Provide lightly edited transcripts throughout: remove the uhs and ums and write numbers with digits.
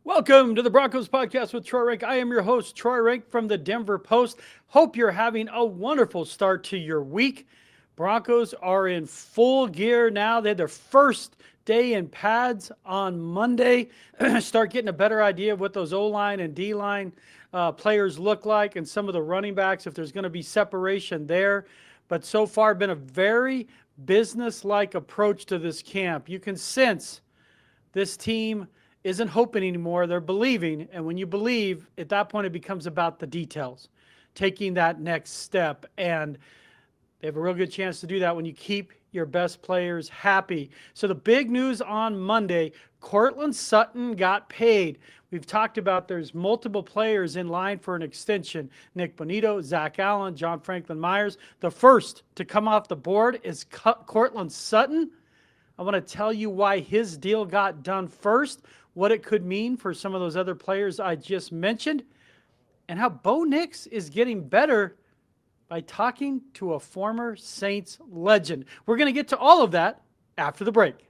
Welcome to the Broncos podcast with Troy Renck. I am your host, Troy Renck from the Denver Post. Hope you're having a wonderful start to your week. Broncos are in full gear now. They had their first day in pads on Monday. Start getting a better idea of what those O-line and D-line players look like and some of the running backs, if there's going to be separation there. But so far, been a very business-like approach to this camp. You can sense this team isn't hoping anymore. They're believing. And when you believe, at that point, it becomes about the details, taking that next step. And they have a real good chance to do that when you keep your best players happy. So the big news on Monday, Courtland Sutton got paid. We've talked about there's multiple players in line for an extension. Nick Bonito, Zach Allen, John Franklin Myers. The first to come off the board is Courtland Sutton. I want to tell you why his deal got done first, what it could mean for some of those other players I just mentioned, and how Bo Nix is getting better by talking to a former Saints legend. We're going to get to all of that after the break.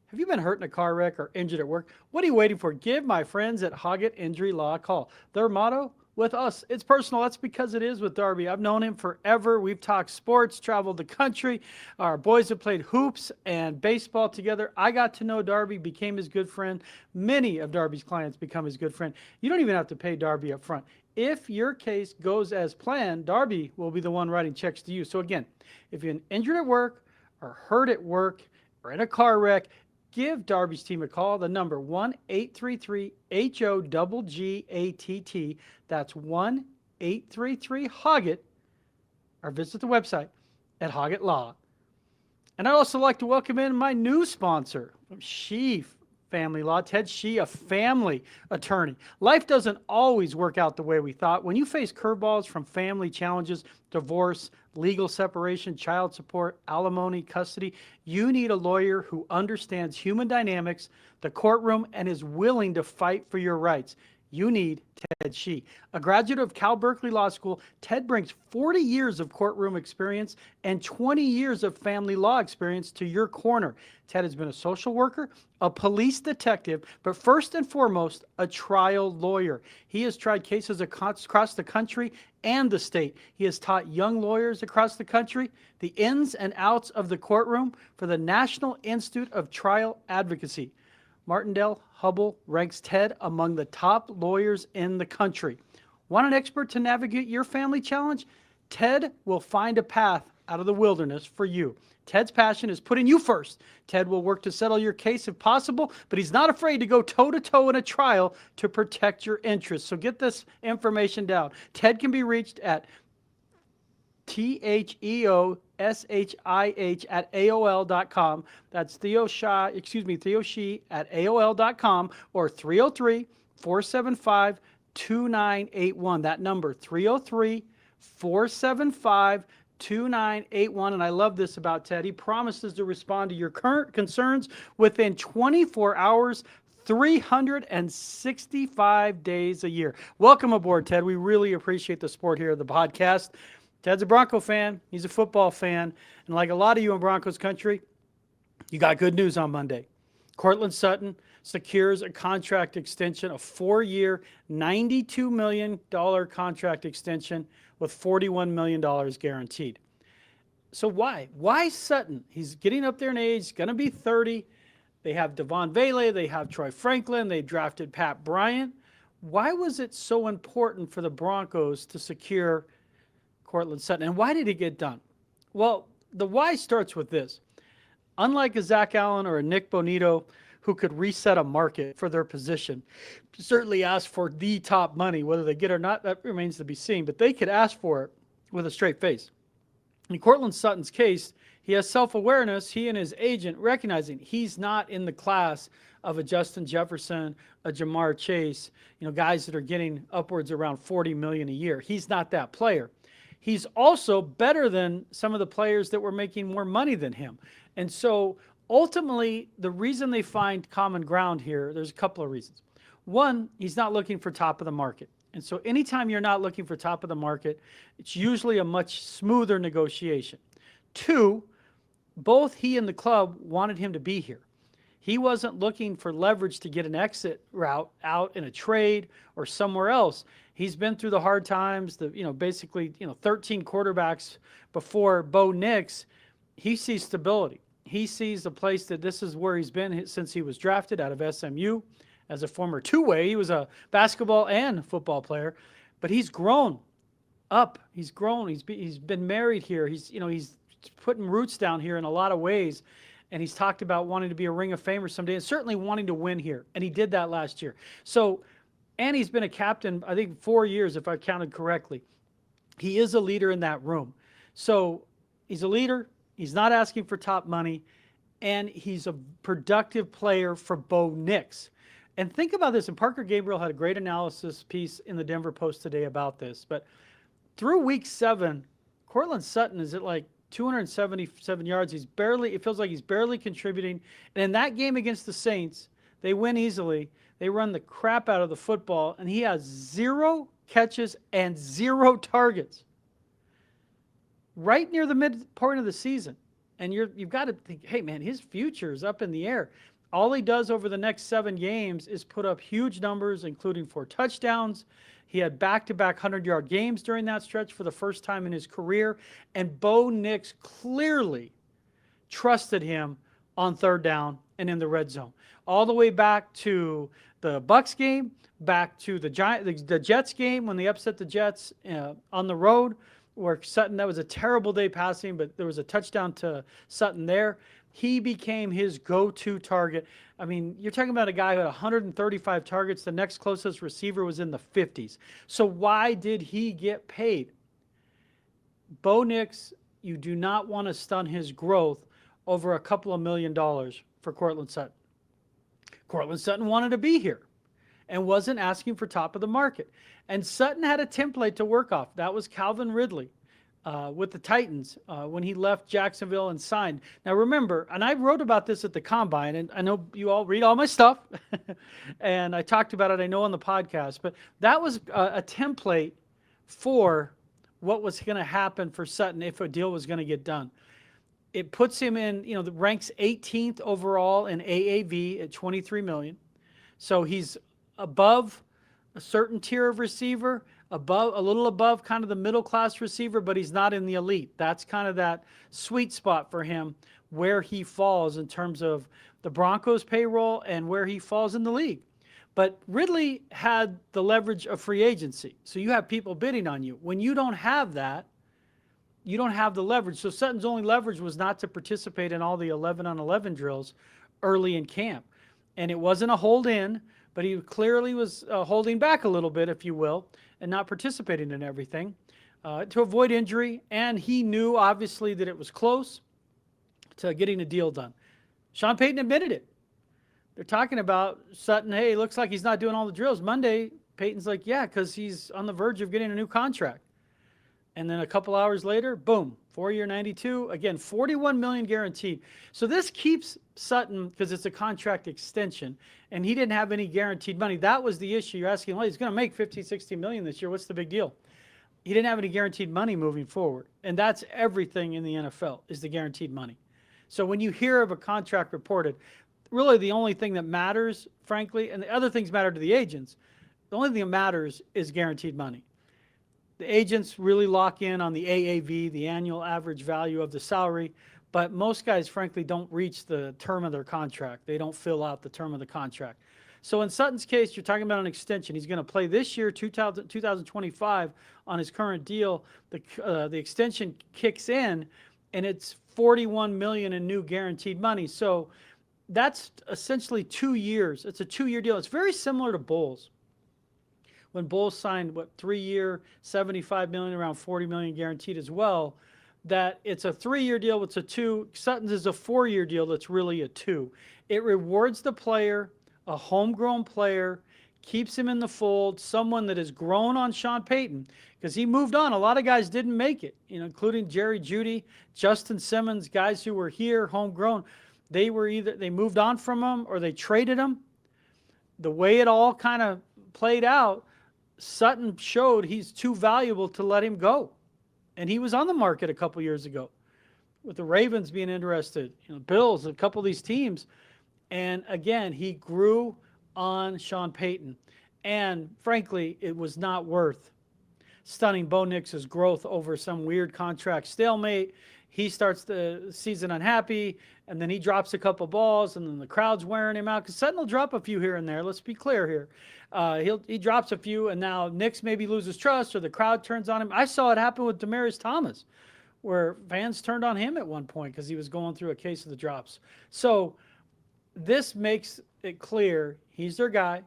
Have you been hurt in a car wreck or injured at work? What are you waiting for? Give my friends at Hoggatt Injury Law a call. Their motto? With us, it's personal. That's because it is with Darby. I've known him forever. We've talked sports, traveled the country. Our boys have played hoops and baseball together. I got to know Darby, became his good friend. Many of Darby's clients become his good friend. You don't even have to pay Darby up front. If your case goes as planned, Darby will be the one writing checks to you. So again, if you're injured at work or hurt at work or in a car wreck, give Darby's team a call. The number 1-833-HOGGATT. That's 1-833-HOGGAT. Or visit the website at Hoggatt Law. And I'd also like to welcome in my new sponsor, Shih Family Law. Ted Shih, a family attorney. Life doesn't always work out the way we thought. When you face curveballs from family challenges, divorce, legal separation, child support, alimony, custody, you need a lawyer who understands human dynamics, the courtroom, and is willing to fight for your rights. You need Ted Shih. A graduate of Cal Berkeley Law School, Ted brings 40 years of courtroom experience and 20 years of family law experience to your corner. Ted has been a social worker, a police detective, but first and foremost, a trial lawyer. He has tried cases across the country and the state. He has taught young lawyers across the country the ins and outs of the courtroom for the National Institute of Trial Advocacy. Martindale Hubbell ranks Ted among the top lawyers in the country. Want an expert to navigate your family challenge? Ted will find a path out of the wilderness for you. Ted's passion is putting you first. Ted will work to settle your case if possible, but he's not afraid to go toe-to-toe in a trial to protect your interests. So get this information down. Ted can be reached at TheoShih at AOL.com. That's Theo Shih at AOL.com or 303-475-2981. That number, 303-475-2981. And I love this about Ted. He promises to respond to your current concerns within 24 hours, 365 days a year. Welcome aboard, Ted. We really appreciate the support here of the podcast. Ted's a Bronco fan. He's a football fan. And like a lot of you in Broncos country, you got good news on Monday. Courtland Sutton secures a contract extension, a 4-year, $92 million contract extension with $41 million guaranteed. So why? Why Sutton? He's getting up there in age, going to be 30. They have Devon Vele. They have Troy Franklin. They drafted Pat Bryant. Why was it so important for the Broncos to secure Courtland Sutton? And why did it get done? Well, the why starts with this. Unlike a Zach Allen or a Nick Bonito, who could reset a market for their position, certainly ask for the top money, whether they get it or not, that remains to be seen, but they could ask for it with a straight face. In Courtland Sutton's case, he has self-awareness, he and his agent recognizing he's not in the class of a Justin Jefferson, a Jamar Chase, guys that are getting upwards around $40 million a year. He's not that player. He's also better than some of the players that were making more money than him. And so ultimately, the reason they find common ground here, there's a couple of reasons. One, he's not looking for top of the market. And so anytime you're not looking for top of the market, it's usually a much smoother negotiation. Two, both he and the club wanted him to be here. He wasn't looking for leverage to get an exit route out in a trade or somewhere else. He's been through the hard times, basically 13 quarterbacks before Bo Nix. He sees stability. He sees a place that this is where he's been since he was drafted out of SMU as a former two-way. He was a basketball and football player, but he's grown up. He's grown. He's been married here. He's putting roots down here in a lot of ways. And he's talked about wanting to be a Ring of Famer someday and certainly wanting to win here. And he did that last year. So, and he's been a captain, I think 4 years, if I counted correctly. He is a leader in that room. So he's a leader. He's not asking for top money. And he's a productive player for Bo Nix. And think about this. And Parker Gabriel had a great analysis piece in the Denver Post today about this. But through week 7, Courtland Sutton is at like 277 yards. It feels like he's barely contributing. And in that game against the Saints, they win easily. They run the crap out of the football, and he has 0 catches and 0 targets right near the midpoint of the season. And you've got to think, hey, man, his future is up in the air. All he does over the next 7 games is put up huge numbers, including 4 touchdowns. He had back-to-back 100-yard games during that stretch for the first time in his career. And Bo Nix clearly trusted him on 3rd down and in the red zone. All the way back to the Bucs game, back to the Jets game when they upset the Jets on the road, where Sutton, that was a terrible day passing, but there was a touchdown to Sutton there. He became his go-to target. I mean, you're talking about a guy who had 135 targets. The next closest receiver was in the 50s. So why did he get paid? Bo Nix, you do not want to stun his growth over a couple of $1 million for Courtland Sutton. Courtland Sutton wanted to be here and wasn't asking for top of the market. And Sutton had a template to work off. That was Calvin Ridley. With the Titans when he left Jacksonville and signed. Now remember, and I wrote about this at the Combine, and I know you all read all my stuff, and I talked about it, I know, on the podcast, but that was a template for what was going to happen for Sutton if a deal was going to get done. It puts him in, ranks 18th overall in AAV at $23 million. So he's above a certain tier of receiver, a little above kind of the middle class receiver, but he's not in the elite. That's kind of that sweet spot for him where he falls in terms of the Broncos payroll and where he falls in the league. But Ridley had the leverage of free agency. So you have people bidding on you. When you don't have that, you don't have the leverage. So Sutton's only leverage was not to participate in all the 11-on-11 drills early in camp. And it wasn't a hold in, but he clearly was holding back a little bit, if you will, and not participating in everything to avoid injury. And he knew, obviously, that it was close to getting a deal done. Sean Payton admitted it. They're talking about Sutton, hey, it looks like he's not doing all the drills. Monday, Payton's like, yeah, because he's on the verge of getting a new contract. And then a couple hours later, boom, 4-year, 92. Again, $41 million guaranteed. So this keeps Sutton, because it's a contract extension, and he didn't have any guaranteed money. That was the issue. You're asking, well, he's going to make $50-60 million this year. What's the big deal? He didn't have any guaranteed money moving forward. And that's everything in the NFL is the guaranteed money. So when you hear of a contract reported, really the only thing that matters, frankly, and the other things matter to the agents, the only thing that matters is guaranteed money. The agents really lock in on the AAV, the annual average value of the salary, but most guys, frankly, don't reach the term of their contract. They don't fill out the term of the contract. So in Sutton's case, you're talking about an extension. He's going to play this year, 2025, on his current deal. The extension kicks in, and it's $41 million in new guaranteed money. So that's essentially 2 years. It's a 2-year deal. It's very similar to Bowles. When Bowles signed, 3-year, $75 million, around $40 million guaranteed as well, that it's a 3-year deal. It's a 2. Sutton's is a 4-year deal that's really a 2. It rewards the player, a homegrown player, keeps him in the fold, someone that has grown on Sean Payton, because he moved on. A lot of guys didn't make it, including Jerry Jeudy, Justin Simmons, guys who were here, homegrown. They moved on from him or they traded him. The way it all kind of played out, Sutton showed he's too valuable to let him go. And he was on the market a couple years ago with the Ravens being interested, Bills, a couple of these teams. And again, he grew on Sean Payton. And frankly, it was not worth stunning Bo Nix's growth over some weird contract stalemate. He starts the season unhappy, and then he drops a couple balls, and then the crowd's wearing him out. Because Sutton will drop a few here and there. Let's be clear here. He drops a few, and now Nix maybe loses trust, or the crowd turns on him. I saw it happen with Demaryius Thomas, where fans turned on him at one point because he was going through a case of the drops. So this makes it clear he's their guy.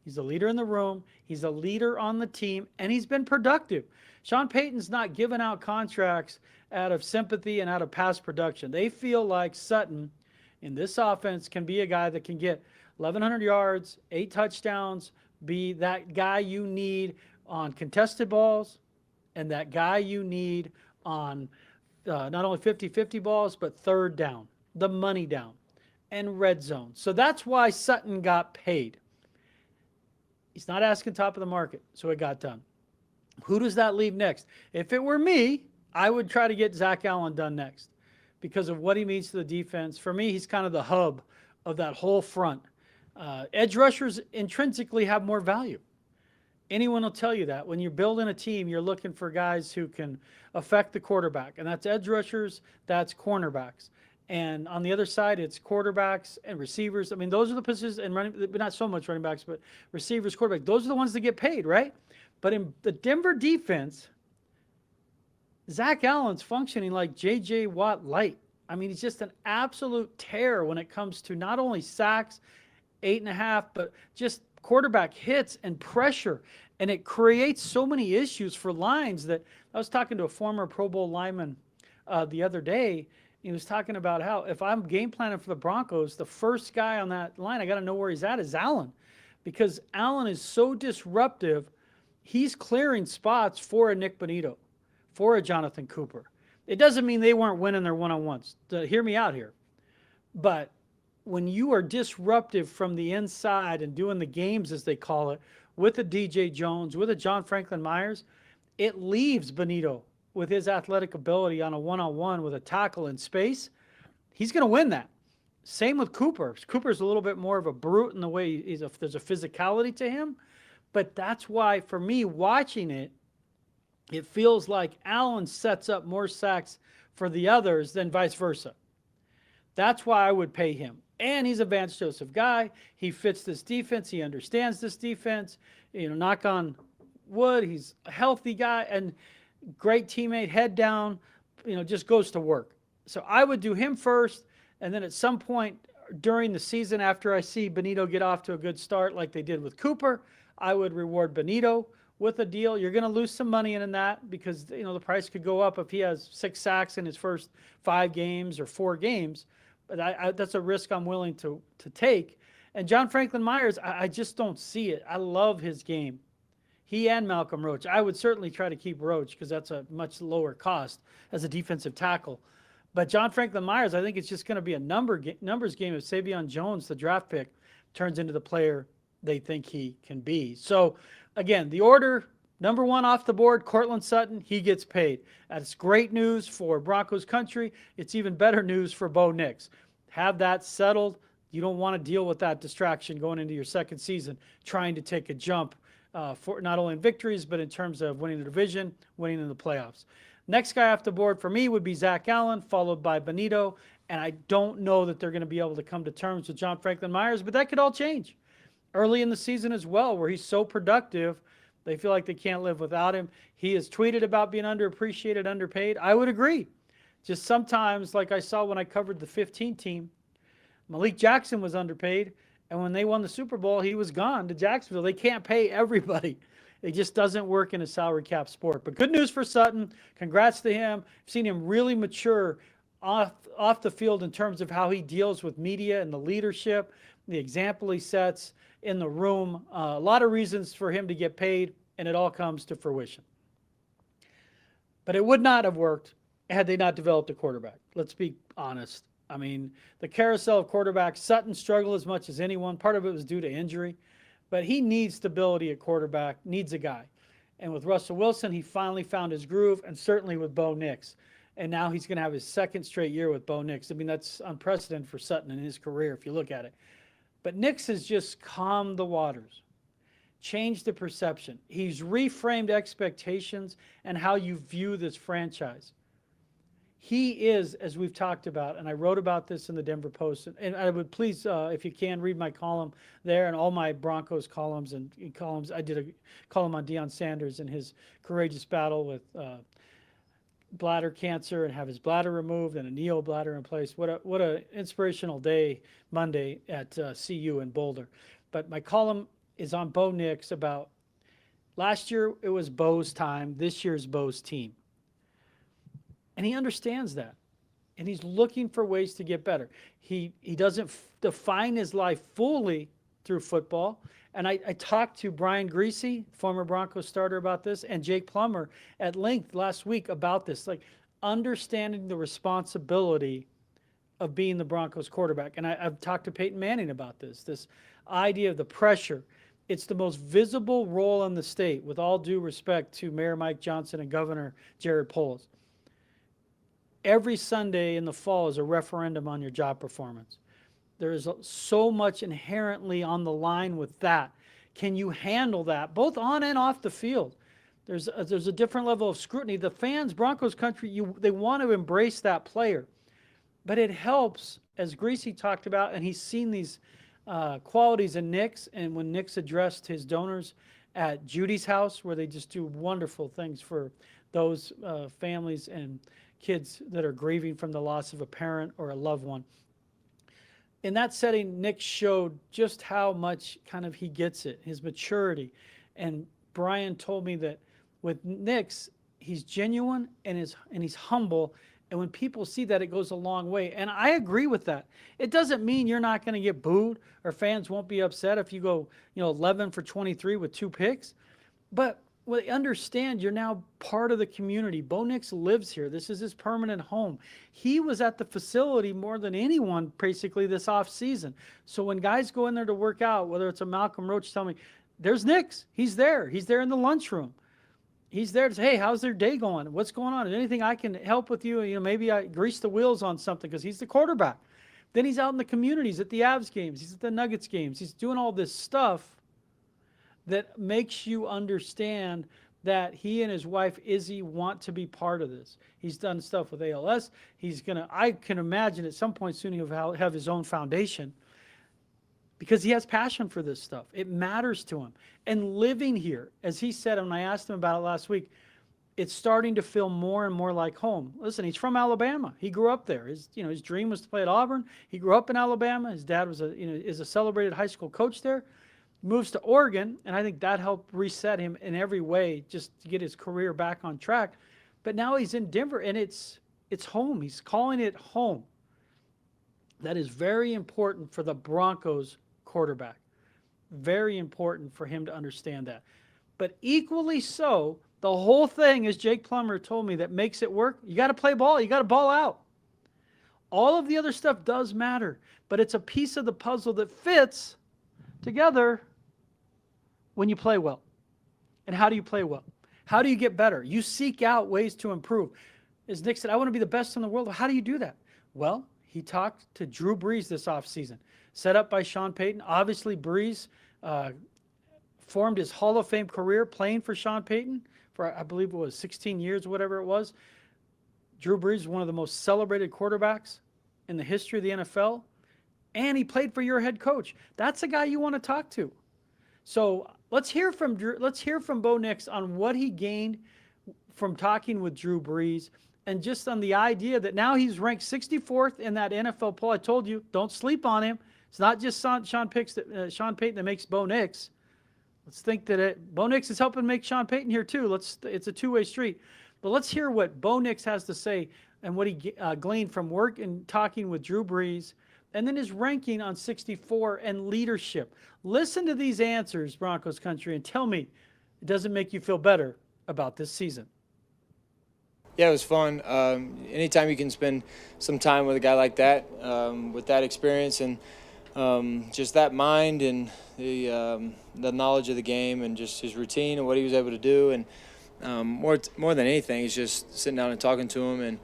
He's a leader in the room. He's a leader on the team, and he's been productive. Sean Payton's not giving out contracts out of sympathy and out of past production. They feel like Sutton in this offense can be a guy that can get 1,100 yards, 8 touchdowns, be that guy you need on contested balls, and that guy you need on not only 50-50 balls, but third down, the money down, and red zone. So that's why Sutton got paid. He's not asking top of the market, so it got done. Who does that leave next? If it were me, I would try to get Zach Allen done next because of what he means to the defense. For me, he's kind of the hub of that whole front. Edge rushers intrinsically have more value. Anyone will tell you that. When you're building a team, you're looking for guys who can affect the quarterback, and that's edge rushers, that's cornerbacks. And on the other side, it's quarterbacks and receivers. I mean, those are the positions, and running, but not so much running backs, but receivers, quarterback. Those are the ones that get paid, right? But in the Denver defense, Zach Allen's functioning like J.J. Watt light. I mean, he's just an absolute terror when it comes to not only sacks, 8.5, but just quarterback hits and pressure. And it creates so many issues for lines that I was talking to a former Pro Bowl lineman the other day. He was talking about how if I'm game planning for the Broncos, the first guy on that line, I got to know where he's at, is Allen. Because Allen is so disruptive, he's clearing spots for a Nick Bonito, for a Jonathan Cooper. It doesn't mean they weren't winning their one-on-ones. Hear me out here. But when you are disruptive from the inside and doing the games, as they call it, with a DJ Jones, with a John Franklin Myers, it leaves Bonito with his athletic ability on a one-on-one with a tackle in space. He's going to win that. Same with Cooper. Cooper's a little bit more of a brute in the way there's a physicality to him. But that's why, for me, watching it, it feels like Allen sets up more sacks for the others than vice versa. That's why I would pay him. And he's a Vance Joseph guy. He fits this defense. He understands this defense. Knock on wood, he's a healthy guy and great teammate, head down, just goes to work. So I would do him first, and then at some point during the season, after I see Bonito get off to a good start like they did with Cooper, I would reward Bonito with a deal. You're going to lose some money in that because the price could go up if he has 6 sacks in his first 5 games or 4 games. But that's a risk I'm willing to take. And John Franklin Myers, I just don't see it. I love his game. He and Malcolm Roach. I would certainly try to keep Roach because that's a much lower cost as a defensive tackle. But John Franklin Myers, I think it's just going to be a numbers game if Savion Jones, the draft pick, turns into the player they think he can be. So, again, the order, number 1 off the board, Courtland Sutton, he gets paid. That's great news for Broncos country. It's even better news for Bo Nix. Have that settled. You don't want to deal with that distraction going into your second season, trying to take a jump for not only in victories, but in terms of winning the division, winning in the playoffs. Next guy off the board for me would be Zach Allen, followed by Bonito. And I don't know that they're going to be able to come to terms with John Franklin Myers, but that could all change early in the season as well, where he's so productive, they feel like they can't live without him. He has tweeted about being underappreciated, underpaid. I would agree. Just sometimes, like I saw when I covered the 15 team, Malik Jackson was underpaid, and when they won the Super Bowl, he was gone to Jacksonville. They can't pay everybody. It just doesn't work in a salary cap sport. But good news for Sutton. Congrats to him. I've seen him really mature off the field in terms of how he deals with media and the leadership, the example he sets in the room. A lot of reasons for him to get paid, and it all comes to fruition. But it would not have worked had they not developed a quarterback. Let's be honest. I mean, the carousel of quarterbacks, Sutton struggled as much as anyone. Part of it was due to injury. But he needs stability at quarterback, needs a guy. And with Russell Wilson, he finally found his groove, and certainly with Bo Nix. And now he's going to have his second straight year with Bo Nix. I mean, that's unprecedented for Sutton in his career if you look at it. But Nix has just calmed the waters, changed the perception. He's reframed expectations and how you view this franchise. He is, as we've talked about, and I wrote about this in the Denver Post, and I would please, if you can, read my column there and all my Broncos columns and columns. I did a column on Deion Sanders and his courageous battle with bladder cancer and have his bladder removed and a neo bladder in place. What a inspirational day Monday at CU in Boulder. But my column is on Bo Nix about last year it was Bo's time, this year's Bo's team. And he understands that. And he's looking for ways to get better. He doesn't define his life fully through football. And I talked to Brian Greasy, former Broncos starter, about this, and Jake Plummer at length last week about this, like understanding the responsibility of being the Broncos quarterback. And I've talked to Peyton Manning about this idea of the pressure. It's the most visible role in the state, with all due respect to Mayor Mike Johnson and Governor Jared Polis. Every Sunday in the fall is a referendum on your job performance. There is so much inherently on the line with that. Can you handle that, both on and off the field? There's a different level of scrutiny. The fans, Broncos country, they want to embrace that player. But it helps, as Greasy talked about, and he's seen these qualities in Nix, and when Nix addressed his donors at Judy's house, where they just do wonderful things for those families and kids that are grieving from the loss of a parent or a loved one. In that setting, Nick showed just how much kind of he gets it, his maturity. And Brian told me that with Nick's, he's genuine and he's humble. And when people see that, it goes a long way. And I agree with that. It doesn't mean you're not going to get booed or fans won't be upset if you go, 11 for 23 with 2 picks. But understand you're now part of the community. Bo Nix lives here. This is his permanent home. He was at the facility more than anyone basically this off season. So when guys go in there to work out, whether it's a Malcolm Roach telling me, there's Nix. He's there. He's there in the lunchroom. He's there to say, hey, how's their day going? What's going on? Is anything I can help with you? Maybe I grease the wheels on something, because he's the quarterback. Then he's out in the communities at the Avs games. He's at the Nuggets games. He's doing all this stuff that makes you understand that he and his wife, Izzy, want to be part of this. He's done stuff with ALS. I can imagine at some point soon he'll have his own foundation, because he has passion for this stuff. It matters to him. And living here, as he said, and I asked him about it last week, it's starting to feel more and more like home. Listen, he's from Alabama. He grew up there. His dream was to play at Auburn. He grew up in Alabama. His dad was is a celebrated high school coach there. Moves to Oregon, and I think that helped reset him in every way just to get his career back on track. But now he's in Denver, and it's home. He's calling it home. That is very important for the Broncos quarterback. Very important for him to understand that. But equally so, the whole thing, as Jake Plummer told me, that makes it work, you got to play ball. You got to ball out. All of the other stuff does matter, but it's a piece of the puzzle that fits together when you play well. And how do you play well? How do you get better? You seek out ways to improve. As Nick said, I want to be the best in the world. How do you do that? Well, he talked to Drew Brees this offseason, set up by Sean Payton. Obviously, Brees formed his Hall of Fame career playing for Sean Payton for, I believe it was 16 years or whatever it was. Drew Brees is one of the most celebrated quarterbacks in the history of the NFL. And he played for your head coach. That's a guy you want to talk to. So let's hear from Bo Nix on what he gained from talking with Drew Brees, and just on the idea that now he's ranked 64th in that NFL poll. I told you, don't sleep on him. It's not just Sean Payton that makes Bo Nix. Let's think that Bo Nix is helping make Sean Payton here too. It's a two-way street. But let's hear what Bo Nix has to say and what he gleaned from work and talking with Drew Brees, and then his ranking on 64 and leadership. Listen to these answers, Broncos country, and tell me it doesn't make you feel better about this season. Yeah, it was fun. Anytime you can spend some time with a guy like that, with that experience and just that mind and the knowledge of the game and just his routine and what he was able to do, and more than anything, is just sitting down and talking to him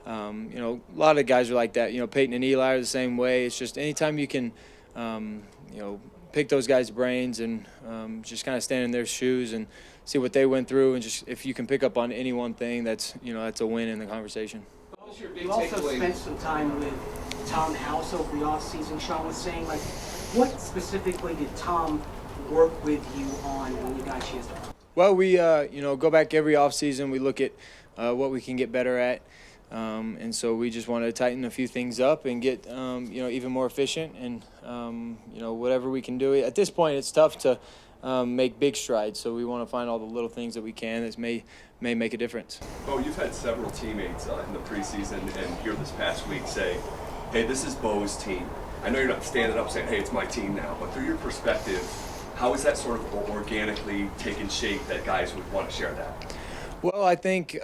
A lot of guys are like that. Peyton and Eli are the same way. It's just anytime you can, pick those guys' brains and just kind of stand in their shoes and see what they went through, and just if you can pick up on any one thing, that's a win in the conversation. What was your big takeaway? You also spent some time with Tom House over the offseason. Sean was saying, what specifically did Tom work with you on when you got Shih? Well, we go back every offseason. We look at what we can get better at. And so we just wanted to tighten a few things up and get, even more efficient and, whatever we can do. At this point, it's tough to make big strides, so we want to find all the little things that we can that may make a difference. Bo, you've had several teammates in the preseason and here this past week say, hey, this is Bo's team. I know you're not standing up saying, hey, it's my team now, but through your perspective, how is that sort of organically taking shape that guys would want to share that? Well, I think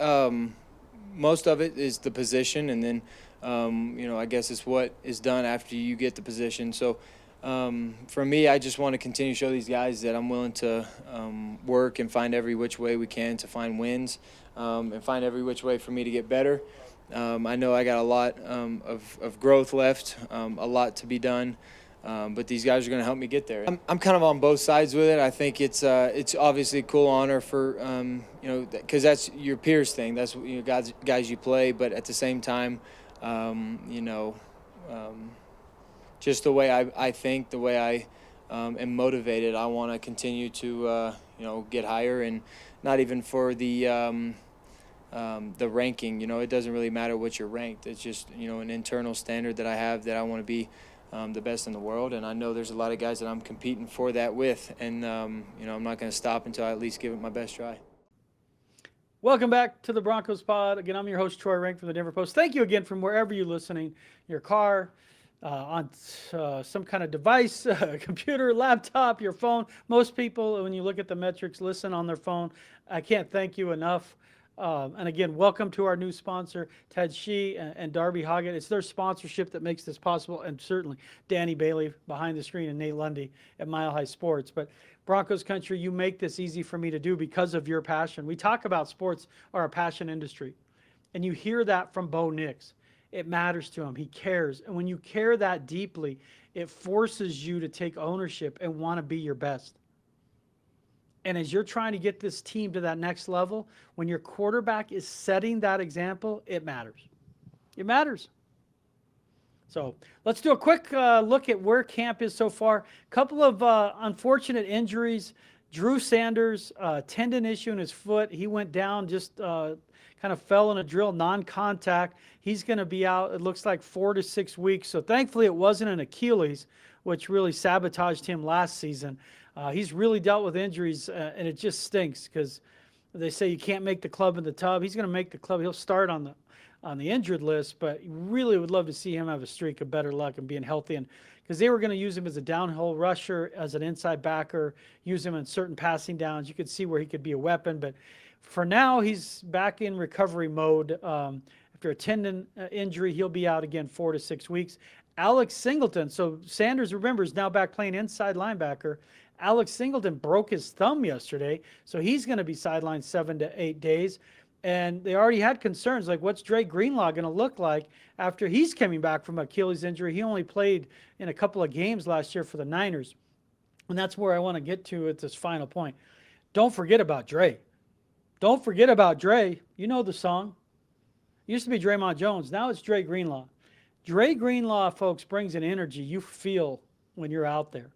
most of it is the position, and then, I guess it's what is done after you get the position. So for me, I just want to continue to show these guys that I'm willing to work and find every which way we can to find wins and find every which way for me to get better. I know I got a lot of growth left, a lot to be done. But these guys are going to help me get there. I'm kind of on both sides with it. I think it's obviously a cool honor for because that's your peers thing. That's guys you play. But at the same time, just the way I think, the way I am motivated, I want to continue to get higher, and not even for the ranking. It doesn't really matter what you're ranked. It's just an internal standard that I have that I want to be the best in the world, and I know there's a lot of guys that I'm competing for that with, and I'm not going to stop until I at least give it my best try. Welcome back to the Broncos pod. Again, I'm your host, Troy Renck from the Denver Post. Thank you again from wherever you're listening, your car, on some kind of device, computer, laptop, your phone. Most people, when you look at the metrics, listen on their phone. I can't thank you enough. And again, welcome to our new sponsor, Shih and Darby Hoggatt. It's their sponsorship that makes this possible, and certainly Danny Bailey behind the screen and Nate Lundy at Mile High Sports. But Broncos country, you make this easy for me to do because of your passion. We talk about sports are a passion industry, and you hear that from Bo Nix. It matters to him. He cares. And when you care that deeply, it forces you to take ownership and want to be your best. And as you're trying to get this team to that next level, when your quarterback is setting that example, it matters. It matters. So let's do a quick look at where camp is so far. A couple of unfortunate injuries. Drew Sanders, tendon issue in his foot. He went down, just kind of fell in a drill, non-contact. He's going to be out, it looks like 4 to 6 weeks. So thankfully it wasn't an Achilles, which really sabotaged him last season. He's really dealt with injuries, and it just stinks because they say you can't make the club in the tub. He's going to make the club. He'll start on the injured list, but really would love to see him have a streak of better luck and being healthy. And because they were going to use him as a downhill rusher, as an inside backer, use him in certain passing downs. You could see where he could be a weapon, but for now he's back in recovery mode. After a tendon injury, he'll be out again 4 to 6 weeks. Alex Singleton, so Sanders, remember, is now back playing inside linebacker. Alex Singleton broke his thumb yesterday, so he's going to be sidelined 7 to 8 days. And they already had concerns, like what's Dre Greenlaw going to look like after he's coming back from Achilles injury? He only played in a couple of games last year for the Niners. And that's where I want to get to at this final point. Don't forget about Dre. Don't forget about Dre. You know the song. It used to be Draymond Jones. Now it's Dre Greenlaw. Dre Greenlaw, folks, brings an energy you feel when you're out there.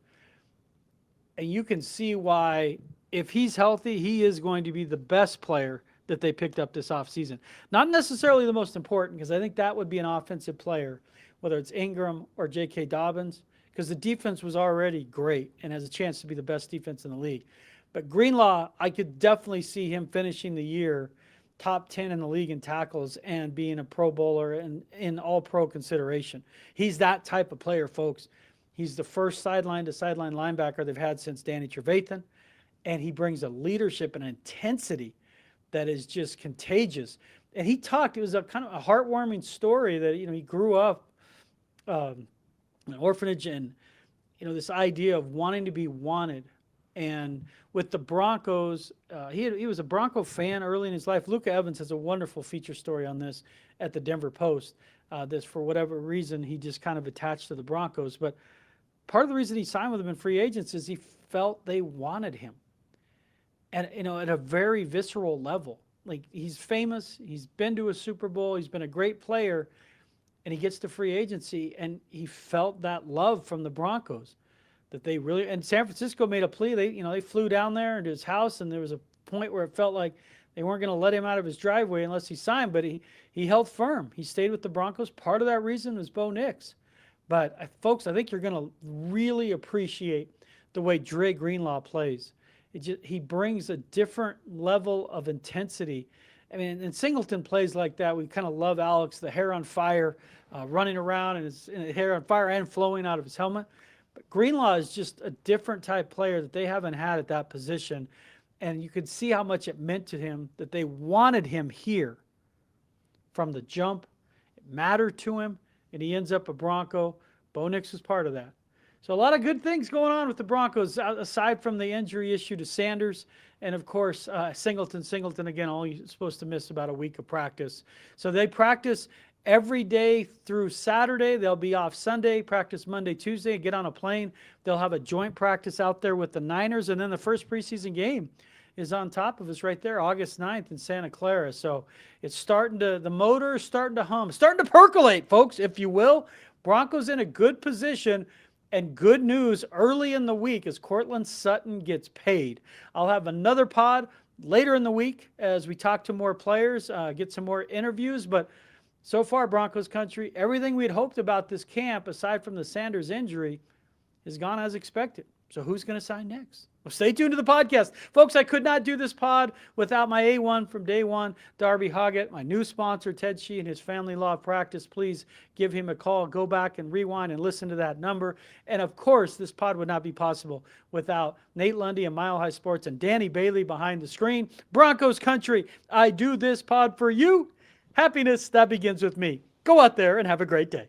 And you can see why, if he's healthy, he is going to be the best player that they picked up this offseason. Not necessarily the most important, because I think that would be an offensive player, whether it's Ingram or J.K. Dobbins, because the defense was already great and has a chance to be the best defense in the league. But Greenlaw, I could definitely see him finishing the year top 10 in the league in tackles and being a Pro Bowler and in all-pro consideration. He's that type of player, folks. He's the first sideline-to-sideline linebacker they've had since Danny Trevathan, and he brings a leadership and intensity that is just contagious. And he talked, it was a kind of a heartwarming story that, he grew up in an orphanage, and, this idea of wanting to be wanted And with the Broncos, he was a Bronco fan early in his life. Luca Evans has a wonderful feature story on this at the Denver Post. This, for whatever reason, he just kind of attached to the Broncos. But part of the reason he signed with them in free agents is he felt they wanted him. And, at a very visceral level. Like, he's famous. He's been to a Super Bowl. He's been a great player. And he gets to free agency, and he felt that love from the Broncos. That they really, and San Francisco made a plea. They flew down there to his house, and there was a point where it felt like they weren't going to let him out of his driveway unless he signed. But he held firm. He stayed with the Broncos. Part of that reason was Bo Nix. But folks, I think you're going to really appreciate the way Dre Greenlaw plays. He brings a different level of intensity. I mean, and Singleton plays like that. We kind of love Alex, the hair on fire, running around, and his hair on fire and flowing out of his helmet. But Greenlaw is just a different type player that they haven't had at that position. And you could see how much it meant to him that they wanted him here from the jump. It mattered to him, and he ends up a Bronco. Bo Nix was part of that. So a lot of good things going on with the Broncos, aside from the injury issue to Sanders. And, of course, Singleton, again, only supposed to miss about a week of practice. So they practice every day through Saturday. They'll be off Sunday, practice Monday, Tuesday, get on a plane. They'll have a joint practice out there with the Niners. And then the first preseason game is on top of us right there, August 9th in Santa Clara. So it's the motor is starting to hum, starting to percolate, folks, if you will. Broncos in a good position. And good news early in the week as Courtland Sutton gets paid. I'll have another pod later in the week as we talk to more players, get some more interviews. But so far, Broncos country, everything we'd hoped about this camp, aside from the Sanders injury, has gone as expected. So who's going to sign next? Well, stay tuned to the podcast. Folks, I could not do this pod without my A1 from day one, Darby Hoggatt, my new sponsor, Ted Shih, and his family law practice. Please give him a call. Go back and rewind and listen to that number. And, of course, this pod would not be possible without Nate Lundy and Mile High Sports and Danny Bailey behind the screen. Broncos country, I do this pod for you. Happiness, that begins with me. Go out there and have a great day.